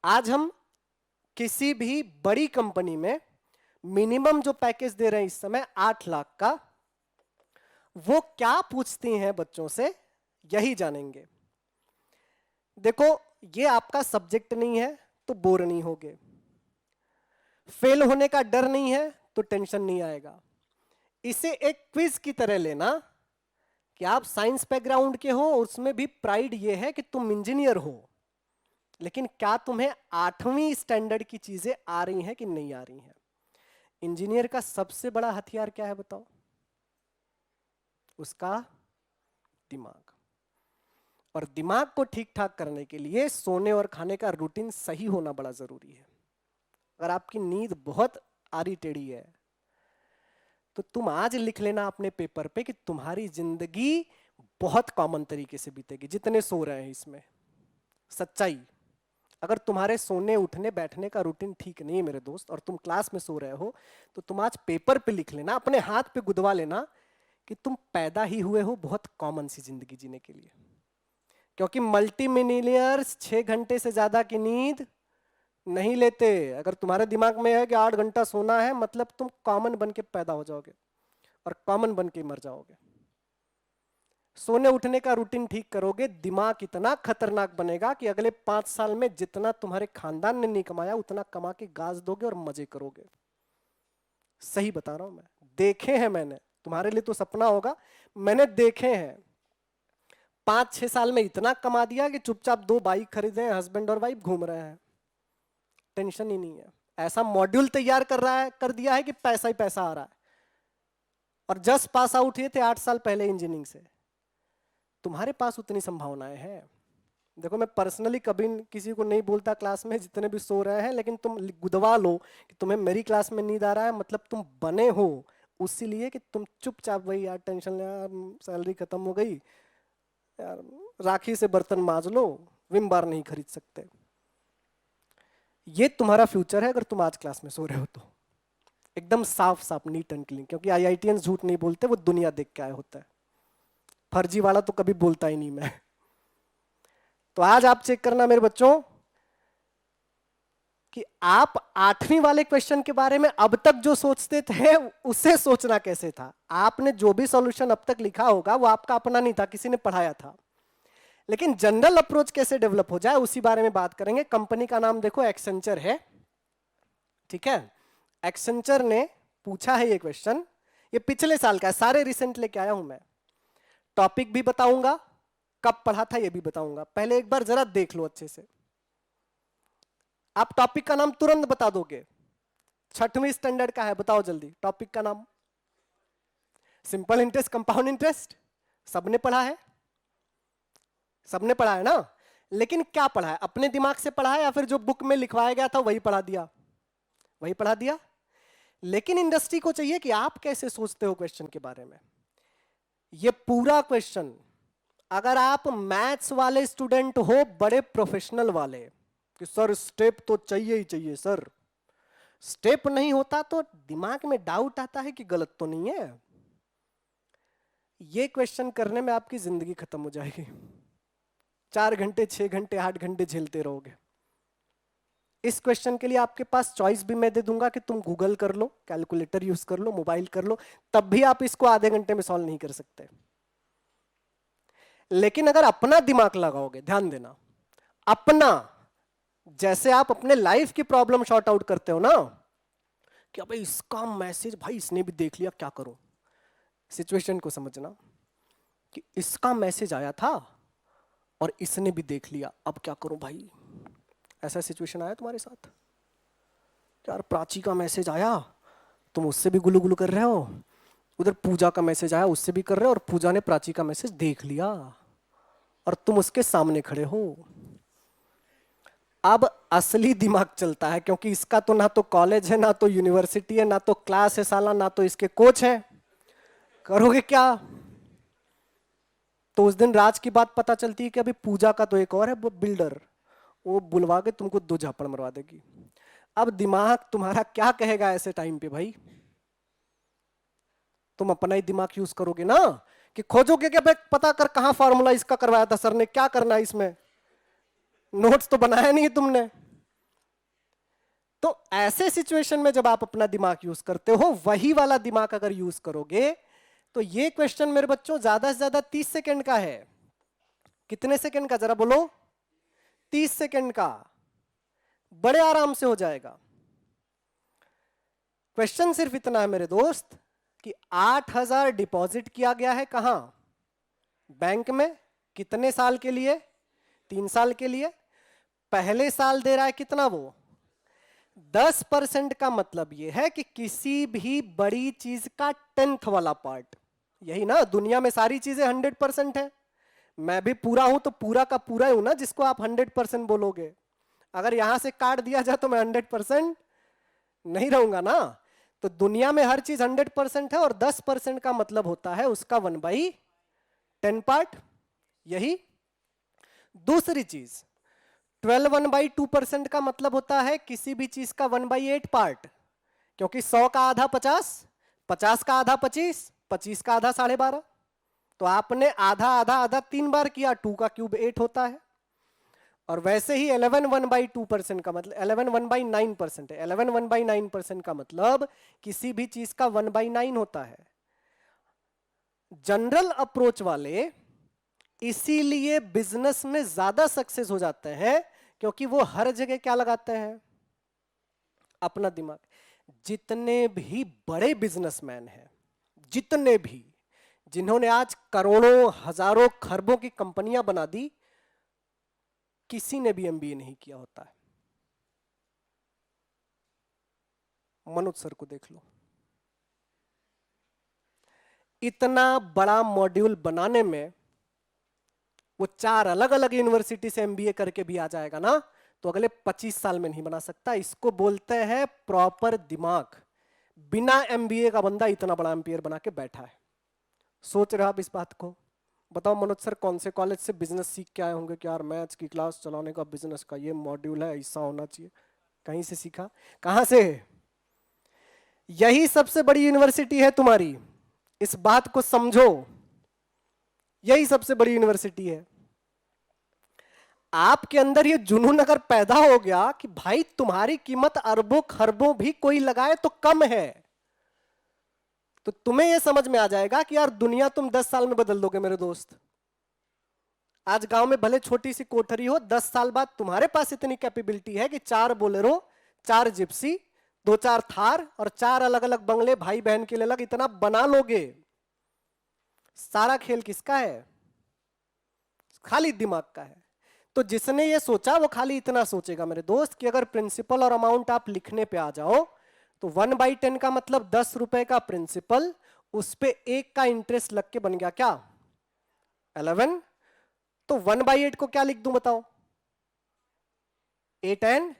आज हम किसी भी बड़ी कंपनी में मिनिमम जो पैकेज दे रहे हैं इस समय 8 लाख का, वो क्या पूछती हैं बच्चों से, यही जानेंगे। देखो, ये आपका सब्जेक्ट नहीं है तो बोर नहीं होगे, फेल होने का डर नहीं है तो टेंशन नहीं आएगा। इसे एक क्विज की तरह लेना कि आप साइंस बैकग्राउंड के हो, उसमें भी प्राइड ये है कि तुम इंजीनियर हो, लेकिन क्या तुम्हें 8वीं स्टैंडर्ड की चीजें आ रही हैं कि नहीं आ रही हैं। इंजीनियर का सबसे बड़ा हथियार क्या है बताओ? उसका दिमाग। और दिमाग को ठीक ठाक करने के लिए सोने और खाने का रूटीन सही होना बड़ा जरूरी है। अगर आपकी नींद बहुत आड़ी टेढ़ी है तो तुम आज लिख लेना अपने पेपर पे कि तुम्हारी जिंदगी बहुत कॉमन तरीके से बीतेगी जितने सो रहे हैं इसमें। सच्चाई। अगर तुम्हारे सोने उठने बैठने का रूटीन ठीक नहीं है मेरे दोस्त, और तुम क्लास में सो रहे हो, तो तुम आज पेपर पे लिख लेना, अपने हाथ पे गुदवा लेना कि तुम पैदा ही हुए हो बहुत कॉमन सी जिंदगी जीने के लिए। क्योंकि मल्टी मिलियनियर्स 6 घंटे से ज्यादा की नींद नहीं लेते। अगर तुम्हारे दिमाग में है कि 8 घंटा सोना है, मतलब तुम कॉमन बन के पैदा हो जाओगे और कॉमन बन के मर जाओगे। सोने उठने का रूटीन ठीक करोगे, दिमाग इतना खतरनाक बनेगा कि अगले 5 साल में जितना तुम्हारे खानदान ने नहीं कमाया उतना कमा के गाज दोगे और मजे करोगे। सही बता रहा हूं मैं, देखे हैं मैंने। तुम्हारे लिए तो सपना होगा, मैंने देखे हैं। 5-6 साल में इतना कमा दिया कि चुपचाप 2 बाइक खरीदे हैं, हस्बैंड और वाइफ घूम रहे हैं, टेंशन ही नहीं है। ऐसा मॉड्यूल तैयार कर दिया है कि पैसा ही पैसा आ रहा है। और जस्ट पास आउट हुए थे 8 साल पहले इंजीनियरिंग से। तुम्हारे पास उतनी संभावनाएं हैं। देखो, मैं पर्सनली कभी किसी को नहीं बोलता क्लास में, जितने भी सो रहे हैं, लेकिन तुम गुदवा लो कि तुम्हें मेरी क्लास में नींद आ रहा है, मतलब तुम बने हो उसी लिए कि तुम चुपचाप, वही यार टेंशन ले, यार सैलरी खत्म हो गई, यार राखी से बर्तन मांज लो, विम बार नहीं खरीद सकते। ये तुम्हारा फ्यूचर है अगर तुम आज क्लास में सो रहे हो तो। एकदम साफ साफ, नीट एंड क्लीन। क्योंकि आईआईटीएंस झूठ नहीं बोलते, वो दुनिया देख के आए होता है। फर्जी वाला तो कभी बोलता ही नहीं मैं। तो आज आप चेक करना मेरे बच्चों कि आप 8वीं वाले क्वेश्चन के बारे में अब तक जो सोचते थे उसे सोचना कैसे था। आपने जो भी सॉल्यूशन अब तक लिखा होगा वो आपका अपना नहीं था, किसी ने पढ़ाया था। लेकिन जनरल अप्रोच कैसे डेवलप हो जाए उसी बारे में बात करेंगे। कंपनी का नाम देखो, एक्सेंचर है, ठीक है। एक्सेंचर ने पूछा है ये क्वेश्चन, ये पिछले साल का है, सारे रिसेंट लेके आया हूं मैं। टॉपिक भी बताऊंगा, कब पढ़ा था ये भी बताऊंगा। पहले एक बार जरा देख लो अच्छे से। आप टॉपिक का नाम तुरंत बता दोगे। 6वीं स्टैंडर्ड का है, बताओ जल्दी टॉपिक का नाम। सिंपल इंटरेस्ट, कंपाउंड इंटरेस्ट, सबने पढ़ा है, सबने पढ़ा है ना। लेकिन क्या पढ़ा है? अपने दिमाग से पढ़ा है या फिर जो बुक में लिखवाया गया था वही पढ़ा दिया? वही पढ़ा दिया। लेकिन इंडस्ट्री को चाहिए कि आप कैसे सोचते हो क्वेश्चन के बारे में। ये पूरा क्वेश्चन, अगर आप मैथ्स वाले स्टूडेंट हो, बड़े प्रोफेशनल वाले, कि सर स्टेप तो चाहिए ही चाहिए सर, स्टेप नहीं होता तो दिमाग में डाउट आता है कि गलत तो नहीं है, ये क्वेश्चन करने में आपकी जिंदगी खत्म हो जाएगी। 4 घंटे 6 घंटे 8 घंटे झेलते रहोगे। इस क्वेश्चन के लिए आपके पास चॉइस भी मैं दे दूंगा कि तुम गूगल कर लो, कैलकुलेटर यूज कर लो, मोबाइल कर लो, तब भी आप इसको आधे घंटे में सॉल्व नहीं कर सकते। लेकिन अगर अपना दिमाग लगाओगे, ध्यान देना, अपना, जैसे आप अपने लाइफ की प्रॉब्लम शॉर्ट आउट करते हो ना, कि भाई इसका मैसेज, भाई इसने भी देख लिया, क्या करूं। सिचुएशन को समझना कि इसका मैसेज आया था और इसने भी देख लिया, अब क्या करूं भाई। ऐसा सिचुएशन आया तुम्हारे साथ? यार प्राची का मैसेज आया, तुम उससे भी गुलू गुलू कर रहे हो, उधर पूजा का मैसेज आया, उससे भी कर रहे हो, और पूजा ने प्राची का मैसेज देख लिया और तुम उसके सामने खड़े हो। अब असली दिमाग चलता है, क्योंकि इसका तो ना तो कॉलेज है, ना तो यूनिवर्सिटी है, ना तो क्लास है साला, ना तो इसके कोच है। करोगे क्या? तो उस दिन राज की बात पता चलती है कि अभी पूजा का तो एक और है, वो बिल्डर, वो बुलवा के तुमको 2 झापड़ मरवा देगी। अब दिमाग तुम्हारा क्या कहेगा ऐसे टाइम पे भाई? तुम अपना ही दिमाग यूज करोगे ना, कि खोजोगे कि भाई पता कर कहां फॉर्मूला इसका करवाया था सर ने, क्या करना है इसमें, नोट्स तो बनाया नहीं तुमने। तो ऐसे सिचुएशन में जब आप अपना दिमाग यूज करते हो, वही वाला दिमाग अगर यूज करोगे, तो ये क्वेश्चन मेरे बच्चों ज्यादा से ज्यादा 30 सेकंड का है। कितने सेकंड का जरा बोलो? 30 सेकंड का, बड़े आराम से हो जाएगा। क्वेश्चन सिर्फ इतना है मेरे दोस्त कि 8,000 डिपॉजिट किया गया है, कहां? बैंक में। कितने साल के लिए? 3 साल के लिए। पहले साल दे रहा है कितना? वो 10% का मतलब यह है कि किसी भी बड़ी चीज का 10th वाला पार्ट। यही ना, दुनिया में सारी चीजें 100% है। मैं भी पूरा हूं तो पूरा का पूरा ही हूं ना, जिसको आप 100% बोलोगे। अगर यहां से काट दिया जाए तो मैं 100% नहीं रहूंगा ना। तो दुनिया में हर चीज 100% है, और 10% का मतलब होता है उसका 1/10 पार्ट। यही। दूसरी चीज, 12 1/2% का मतलब होता है किसी भी चीज का 1/8 पार्ट, क्योंकि 100 का आधा 50, 50 का आधा 25, 25 का आधा 12.5। तो आपने आधा आधा आधा 3 बार किया, 2 का क्यूब 8 होता है। और वैसे ही 11 1/2% का मतलब 11 1/9% है। 11 1/9% का मतलब किसी भी चीज का 1/9 होता है। जनरल अप्रोच वाले इसीलिए बिजनेस में ज्यादा सक्सेस हो जाते हैं, क्योंकि वो हर जगह क्या लगाते हैं? अपना दिमाग। जितने भी बड़े बिजनेसमैन हैं, जितने भी, जिन्होंने आज करोड़ों हजारों खरबों की कंपनियां बना दी, किसी ने भी एमबीए नहीं किया होता है। मनोज सर को देख लो। इतना बड़ा मॉड्यूल बनाने में वो 4 अलग अलग यूनिवर्सिटी से एमबीए करके भी आ जाएगा ना, तो अगले 25 साल में नहीं बना सकता। इसको बोलते हैं प्रॉपर दिमाग। बिना एमबीए का बंदा इतना बड़ा एम्पियर बना के बैठा है। सोच रहे हो आप इस बात को? बताओ मनोज सर कौन से कॉलेज से बिजनेस सीख के आए होंगे कि यार मैथ्स की क्लास चलाने का, बिजनेस का ये मॉड्यूल है, ऐसा होना चाहिए? कहीं से सीखा? कहां से? यही सबसे बड़ी यूनिवर्सिटी है तुम्हारी, इस बात को समझो। यही सबसे बड़ी यूनिवर्सिटी है। आपके अंदर ये जुनून अगर पैदा हो गया कि भाई तुम्हारी कीमत अरबों खरबों भी कोई लगाए तो कम है, तो तुम्हें यह समझ में आ जाएगा कि यार दुनिया तुम 10 साल में बदल दोगे मेरे दोस्त। आज गांव में भले छोटी सी कोठरी हो, 10 साल बाद तुम्हारे पास इतनी कैपेबिलिटी है कि 4 बोलेरो, 4 जिप्सी, 2-4 थार और 4 अलग अलग बंगले भाई बहन के लिए अलग इतना बना लोगे। सारा खेल किसका है? खाली दिमाग का है। तो जिसने ये सोचा वो खाली इतना सोचेगा मेरे दोस्त कि अगर प्रिंसिपल और अमाउंट आप लिखने पे आ जाओ, तो 1/10 का मतलब 10 रुपए का प्रिंसिपल, उस पे 1 का इंटरेस्ट लग के बन गया क्या? 11। तो 1/8 को क्या लिख दूं बताओ? 8 एंड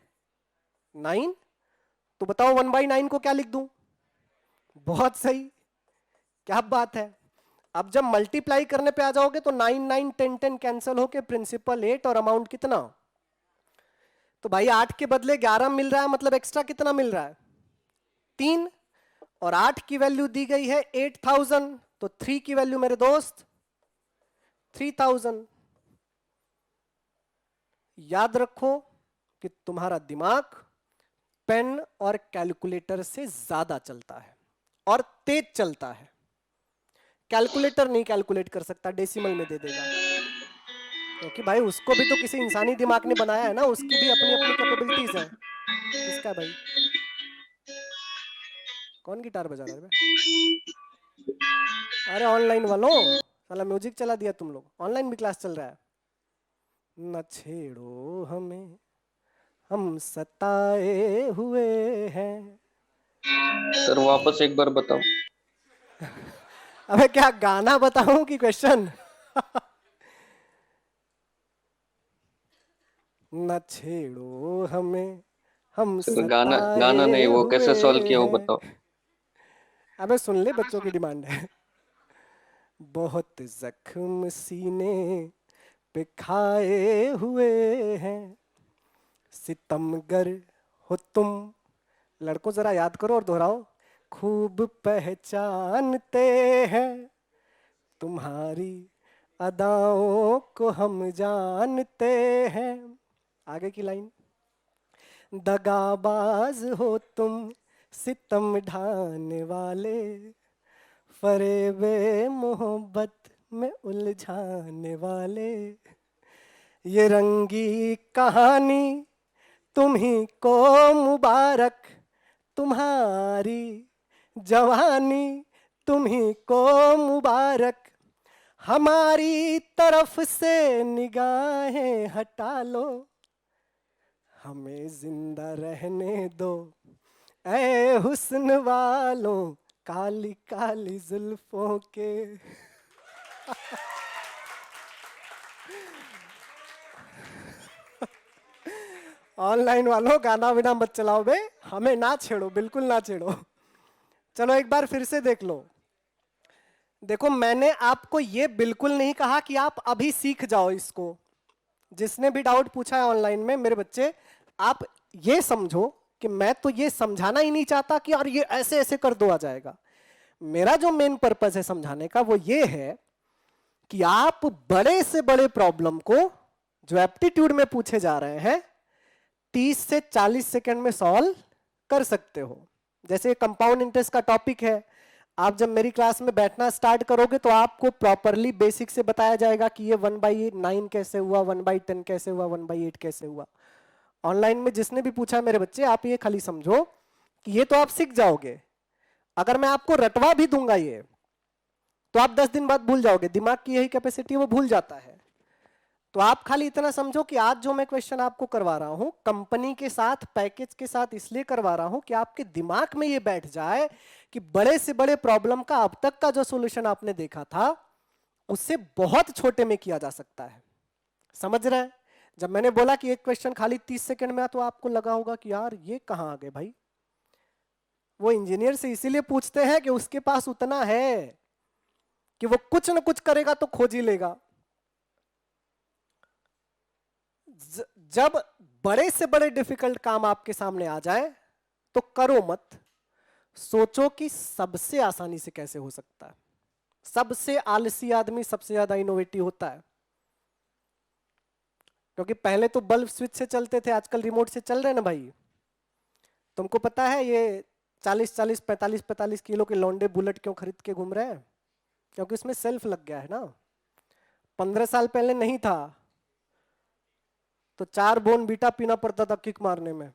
9। तो बताओ 1/9 को क्या लिख दूं? बहुत सही, क्या बात है। अब जब मल्टीप्लाई करने पे आ जाओगे तो 9 9 10 10 कैंसिल होके प्रिंसिपल 8 और अमाउंट कितना? तो भाई 8 के बदले 11 मिल रहा है, मतलब एक्स्ट्रा कितना मिल रहा है? 3। और 8 की वैल्यू दी गई है 8,000, तो 3 की वैल्यू मेरे दोस्त 3,000। याद रखो कि तुम्हारा दिमाग पेन और कैलकुलेटर से ज्यादा चलता है और तेज चलता है। कैलकुलेटर नहीं कैलकुलेट कर सकता, डेसिमल में दे देगा, क्योंकि भाई उसको भी तो किसी इंसानी दिमाग ने बनाया है ना, उसकी भी अपनी अपनी कैपेबिलिटीज है। किसका है भाई? कौन गिटार बजा रहा है बे? अरे ऑनलाइन वालों, साला म्यूजिक चला दिया तुम लोग। ऑनलाइन भी क्लास चल रहा है। न छेड़ो हमें, हम सताए हुए हैं। सर वापस एक बार बताओ। अबे क्या गाना बताऊं कि क्वेश्चन? न छेड़ो हमें, हम सर गाना गाना नहीं, सताए वो हुए कैसे सॉल्व किया वो हैं। बताओ। अबे सुन ले, बच्चों की डिमांड है। बहुत जख्म सीने पे खाए हुए हैं, सितमगर हो तुम। लड़कों जरा याद करो और दोहराओ। खूब पहचानते हैं तुम्हारी अदाओं को, हम जानते हैं। आगे की लाइन। दगाबाज हो तुम सितम ढाने वाले, फरेबे मोहब्बत में उलझाने वाले। ये रंगी कहानी तुम्ही को मुबारक, तुम्हारी जवानी तुम्ही को मुबारक। हमारी तरफ से निगाहें हटा लो, हमें जिंदा रहने दो ऐ हुस्न वालों, काली काली जुल्फों के। ऑनलाइन वालों गाना बिना मत चलाओ बे, हमें ना छेड़ो, बिल्कुल ना छेड़ो। चलो एक बार फिर से देख लो। देखो मैंने आपको ये बिल्कुल नहीं कहा कि आप अभी सीख जाओ इसको। जिसने भी डाउट पूछा है ऑनलाइन में, मेरे बच्चे आप ये समझो कि मैं तो ये समझाना ही नहीं चाहता कि यार ये ऐसे ऐसे कर दो आ जाएगा। मेरा जो मेन पर्पस है समझाने का वो ये है कि आप बड़े से बड़े प्रॉब्लम को जो एप्टीट्यूड में पूछे जा रहे हैं 30 से 40 सेकंड में सॉल्व कर सकते हो। जैसे कंपाउंड इंटरेस्ट का टॉपिक है, आप जब मेरी क्लास में बैठना स्टार्ट करोगे तो आपको प्रॉपरली बेसिक से बताया जाएगा कि ये 1/9 कैसे हुआ, 1/10 कैसे हुआ, 1/8 कैसे हुआ। ऑनलाइन में जिसने भी पूछा मेरे बच्चे, आप ये खाली समझो कि ये तो आप सीख जाओगे। अगर मैं आपको रटवा भी दूंगा ये तो आप 10 दिन बाद भूल जाओगे। दिमाग की यही कैपेसिटी है, वो भूल जाता है। तो आप खाली इतना समझो कि आज जो मैं क्वेश्चन आपको करवा रहा हूं कंपनी के साथ, पैकेज के साथ इसलिए करवा रहा हूं कि आपके दिमाग में ये बैठ जाए कि बड़े से बड़े प्रॉब्लम का अब तक का जो सॉल्यूशन आपने देखा था उससे बहुत छोटे में किया जा सकता है। समझ रहे हैं? जब मैंने बोला कि एक क्वेश्चन खाली 30 सेकंड में, तो आपको लगा होगा कि यार ये कहां आ गए भाई। वो इंजीनियर से इसीलिए पूछते हैं कि उसके पास उतना है कि वो कुछ ना कुछ करेगा तो खोज ही लेगा। जब बड़े से बड़े डिफिकल्ट काम आपके सामने आ जाए तो करो मत, सोचो कि सबसे आसानी से कैसे हो सकता है। सबसे आलसी आदमी सबसे ज्यादा इनोवेटिव होता है, क्योंकि पहले तो बल्ब स्विच से चलते थे, आजकल रिमोट से चल रहे हैं ना भाई। तुमको पता है ये 40-40, 45-45 किलो के लौंडे बुलेट क्यों खरीद के घूम रहे हैं? क्योंकि उसमें सेल्फ लग गया है ना। 15 साल पहले नहीं था तो 4 बोन बीटा पीना पड़ता था किक मारने में।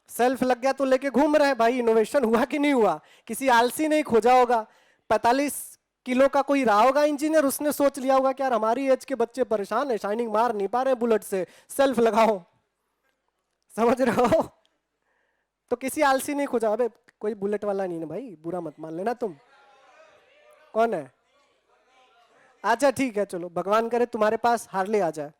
सेल्फ लग गया तो लेके घूम रहे हैं भाई। इनोवेशन हुआ कि नहीं हुआ? किसी आलसी ने खोजा होगा। 45 किलो का कोई रहा होगा इंजीनियर, उसने सोच लिया होगा कि यार हमारी एज के बच्चे परेशान है, शाइनिंग मार नहीं पा रहे बुलेट से, सेल्फ लगाओ। समझ रहे हो? तो किसी आलसी ने खोजा। अबे कोई बुलेट वाला नहीं ना भाई, बुरा मत मान लेना तुम। कौन है? अच्छा ठीक है, चलो भगवान करे तुम्हारे पास हार्ले आ जाए।